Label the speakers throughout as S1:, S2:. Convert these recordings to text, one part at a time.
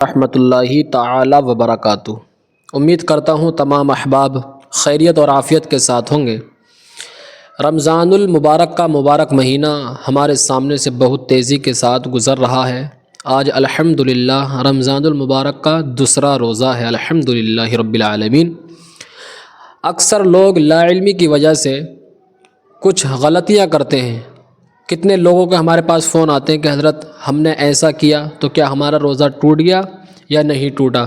S1: رحمۃ اللہ تعالی وبرکاتہ۔ امید کرتا ہوں تمام احباب خیریت اور عافیت کے ساتھ ہوں گے۔ رمضان المبارک کا مبارک مہینہ ہمارے سامنے سے بہت تیزی کے ساتھ گزر رہا ہے۔ آج الحمدللہ رمضان المبارک کا دوسرا روزہ ہے، الحمدللہ رب العالمین۔ اکثر لوگ لا علمی کی وجہ سے کچھ غلطیاں کرتے ہیں۔ کتنے لوگوں کے ہمارے پاس فون آتے ہیں کہ حضرت ہم نے ایسا کیا تو کیا ہمارا روزہ ٹوٹ گیا یا نہیں ٹوٹا؟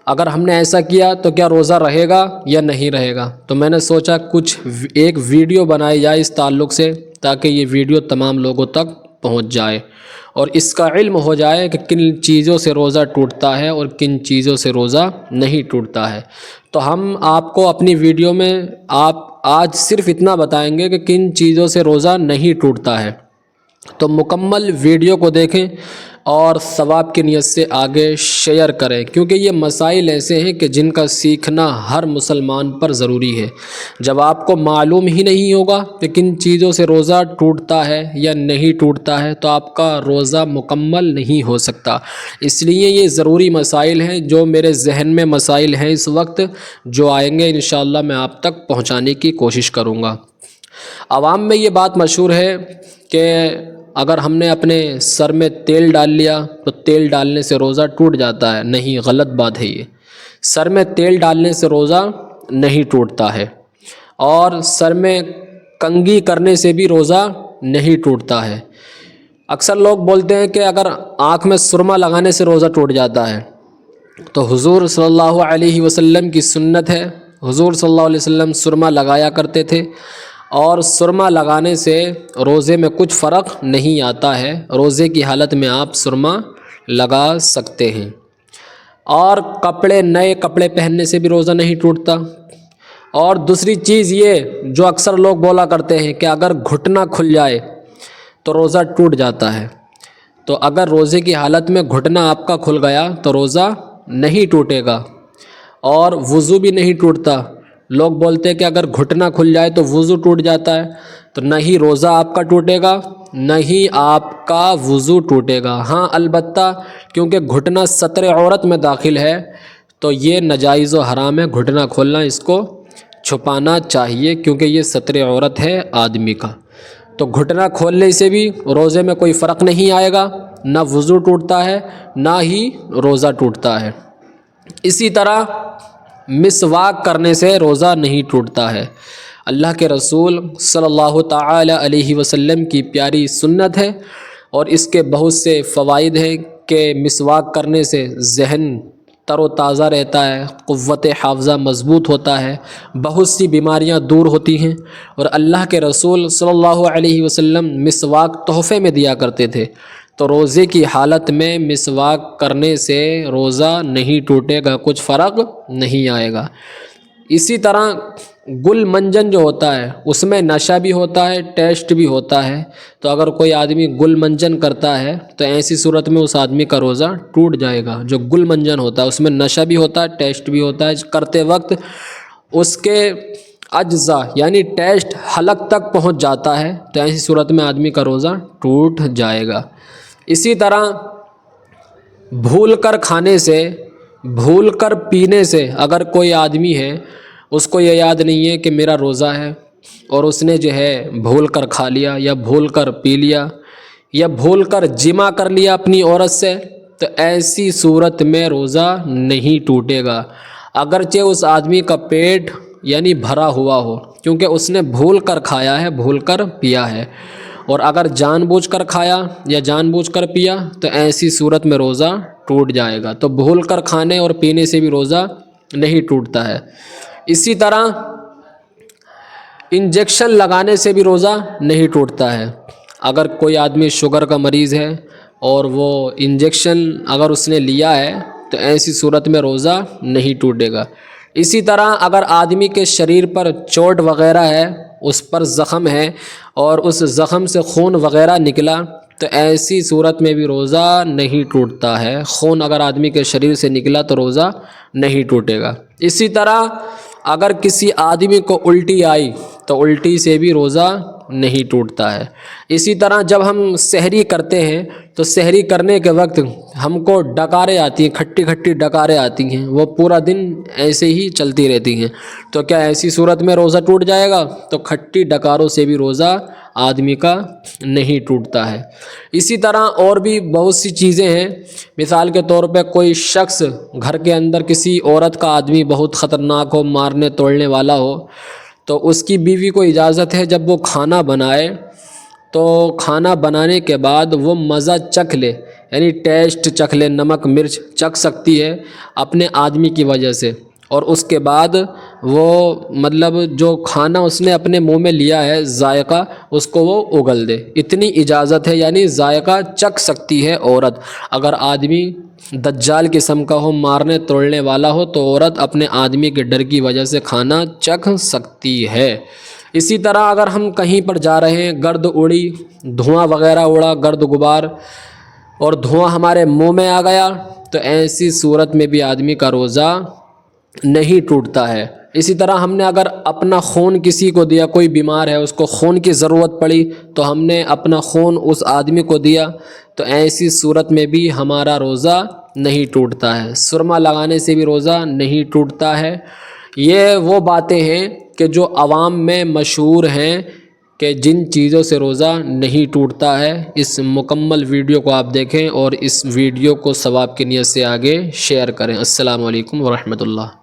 S1: اگر ہم نے ایسا کیا تو کیا روزہ رہے گا یا نہیں رہے گا؟ تو میں نے سوچا کچھ ایک ویڈیو بنائی جائے اس تعلق سے، تاکہ یہ ویڈیو تمام لوگوں تک پہنچ جائے اور اس کا علم ہو جائے کہ کن چیزوں سے روزہ ٹوٹتا ہے اور کن چیزوں سے روزہ نہیں ٹوٹتا ہے۔ تو ہم آپ کو اپنی ویڈیو میں آج صرف اتنا بتائیں گے کہ کن چیزوں سے روزہ نہیں ٹوٹتا ہے۔ تو مکمل ویڈیو کو دیکھیں اور ثواب کی نیت سے آگے شیئر کریں، کیونکہ یہ مسائل ایسے ہیں کہ جن کا سیکھنا ہر مسلمان پر ضروری ہے۔ جب آپ کو معلوم ہی نہیں ہوگا کہ کن چیزوں سے روزہ ٹوٹتا ہے یا نہیں ٹوٹتا ہے تو آپ کا روزہ مکمل نہیں ہو سکتا۔ اس لیے یہ ضروری مسائل ہیں، جو میرے ذہن میں مسائل ہیں اس وقت، جو آئیں گے انشاءاللہ میں آپ تک پہنچانے کی کوشش کروں گا۔ عوام میں یہ بات مشہور ہے کہ اگر ہم نے اپنے سر میں تیل ڈال لیا تو تیل ڈالنے سے روزہ ٹوٹ جاتا ہے۔ نہیں، غلط بات ہے یہ۔ سر میں تیل ڈالنے سے روزہ نہیں ٹوٹتا ہے، اور سر میں کنگھی کرنے سے بھی روزہ نہیں ٹوٹتا ہے۔ اکثر لوگ بولتے ہیں کہ اگر آنکھ میں سرما لگانے سے روزہ ٹوٹ جاتا ہے، تو حضور صلی اللہ علیہ وسلم کی سنت ہے، حضور صلی اللہ علیہ وسلم سرما لگایا کرتے تھے، اور سرما لگانے سے روزے میں کچھ فرق نہیں آتا ہے۔ روزے کی حالت میں آپ سرما لگا سکتے ہیں، اور نئے کپڑے پہننے سے بھی روزہ نہیں ٹوٹتا۔ اور دوسری چیز یہ جو اکثر لوگ بولا کرتے ہیں کہ اگر گھٹنا کھل جائے تو روزہ ٹوٹ جاتا ہے۔ تو اگر روزے کی حالت میں گھٹنا آپ کا کھل گیا تو روزہ نہیں ٹوٹے گا، اور وضو بھی نہیں ٹوٹتا۔ لوگ بولتے ہیں کہ اگر گھٹنا کھل جائے تو وضو ٹوٹ جاتا ہے، تو نہ ہی روزہ آپ کا ٹوٹے گا نہ ہی آپ کا وضو ٹوٹے گا۔ ہاں البتہ کیونکہ گھٹنا ستر عورت میں داخل ہے تو یہ ناجائز و حرام ہے گھٹنا کھولنا، اس کو چھپانا چاہیے کیونکہ یہ ستر عورت ہے آدمی کا۔ تو گھٹنا کھولنے سے بھی روزے میں کوئی فرق نہیں آئے گا، نہ وضو ٹوٹتا ہے نہ ہی روزہ ٹوٹتا ہے۔ اسی طرح مسواک کرنے سے روزہ نہیں ٹوٹتا ہے۔ اللہ کے رسول صلی اللہ تعالی علیہ وسلم کی پیاری سنت ہے، اور اس کے بہت سے فوائد ہیں کہ مسواک کرنے سے ذہن تر و تازہ رہتا ہے، قوت حافظہ مضبوط ہوتا ہے، بہت سی بیماریاں دور ہوتی ہیں۔ اور اللہ کے رسول صلی اللہ علیہ وسلم مسواک تحفے میں دیا کرتے تھے، تو روزے کی حالت میں مسواک کرنے سے روزہ نہیں ٹوٹے گا، کچھ فرق نہیں آئے گا۔ اسی طرح گل منجن جو ہوتا ہے اس میں نشہ بھی ہوتا ہے، ٹیسٹ بھی ہوتا ہے۔ تو اگر کوئی آدمی گل منجن کرتا ہے تو ایسی صورت میں اس آدمی کا روزہ ٹوٹ جائے گا۔ جو گل منجن ہوتا ہے اس میں نشہ بھی ہوتا ہے، ٹیسٹ بھی ہوتا ہے، کرتے وقت اس کے اجزاء یعنی ٹیسٹ حلق تک پہنچ جاتا ہے، تو ایسی صورت میں آدمی کا روزہ ٹوٹ جائے گا۔ اسی طرح بھول کر کھانے سے، بھول کر پینے سے، اگر کوئی آدمی ہے اس کو یہ یاد نہیں ہے کہ میرا روزہ ہے، اور اس نے جو ہے بھول کر کھا لیا یا بھول کر پی لیا یا بھول کر جمع کر لیا اپنی عورت سے، تو ایسی صورت میں روزہ نہیں ٹوٹے گا، اگرچہ اس آدمی کا پیٹ یعنی بھرا ہوا ہو، کیونکہ اس نے بھول کر کھایا ہے، بھول کر پیا ہے۔ اور اگر جان بوجھ کر کھایا یا جان بوجھ کر پیا تو ایسی صورت میں روزہ ٹوٹ جائے گا۔ تو بھول کر کھانے اور پینے سے بھی روزہ نہیں ٹوٹتا ہے۔ اسی طرح انجیکشن لگانے سے بھی روزہ نہیں ٹوٹتا ہے۔ اگر کوئی آدمی شوگر کا مریض ہے اور وہ انجیکشن اگر اس نے لیا ہے تو ایسی صورت میں روزہ نہیں ٹوٹے گا۔ اسی طرح اگر آدمی کے شریر پر چوٹ وغیرہ ہے، اس پر زخم ہے اور اس زخم سے خون وغیرہ نکلا، تو ایسی صورت میں بھی روزہ نہیں ٹوٹتا ہے۔ خون اگر آدمی کے شریر سے نکلا تو روزہ نہیں ٹوٹے گا۔ اسی طرح اگر کسی آدمی کو الٹی آئی تو الٹی سے بھی روزہ نہیں ٹوٹتا ہے۔ اسی طرح جب ہم سحری کرتے ہیں تو سحری کرنے کے وقت ہم کو ڈکاریں آتی ہیں، کھٹی کھٹی ڈکاریں آتی ہیں، وہ پورا دن ایسے ہی چلتی رہتی ہیں، تو کیا ایسی صورت میں روزہ ٹوٹ جائے گا؟ تو کھٹی ڈکاروں سے بھی روزہ آدمی کا نہیں ٹوٹتا ہے۔ اسی طرح اور بھی بہت سی چیزیں ہیں، مثال کے طور پہ کوئی شخص گھر کے اندر کسی عورت کا آدمی بہت خطرناک ہو، مارنے توڑنے والا ہو، تو اس کی بیوی کو اجازت ہے جب وہ کھانا بنائے تو کھانا بنانے کے بعد وہ مزہ چکھ لے، یعنی ٹیسٹ چکھ لے، نمک مرچ چکھ سکتی ہے اپنے آدمی کی وجہ سے، اور اس کے بعد وہ مطلب جو کھانا اس نے اپنے منہ میں لیا ہے ذائقہ، اس کو وہ اگل دے، اتنی اجازت ہے، یعنی ذائقہ چکھ سکتی ہے عورت۔ اگر آدمی دجال قسم کا ہو، مارنے توڑنے والا ہو، تو عورت اپنے آدمی کے ڈر کی وجہ سے کھانا چکھ سکتی ہے۔ اسی طرح اگر ہم کہیں پر جا رہے ہیں، گرد اڑی، دھواں وغیرہ اڑا، گرد غبار اور دھواں ہمارے منہ میں آ گیا، تو ایسی صورت میں بھی آدمی کا روزہ نہیں ٹوٹتا ہے۔ اسی طرح ہم نے اگر اپنا خون کسی کو دیا، کوئی بیمار ہے اس کو خون کی ضرورت پڑی تو ہم نے اپنا خون اس آدمی کو دیا، تو ایسی صورت میں بھی ہمارا روزہ نہیں ٹوٹتا ہے۔ سرما لگانے سے بھی روزہ نہیں ٹوٹتا ہے۔ یہ وہ باتیں ہیں کہ جو عوام میں مشہور ہیں کہ جن چیزوں سے روزہ نہیں ٹوٹتا ہے۔ اس مکمل ویڈیو کو آپ دیکھیں اور اس ویڈیو کو ثواب کی نیت سے آگے شیئر کریں۔ السلام علیکم ورحمۃ اللہ۔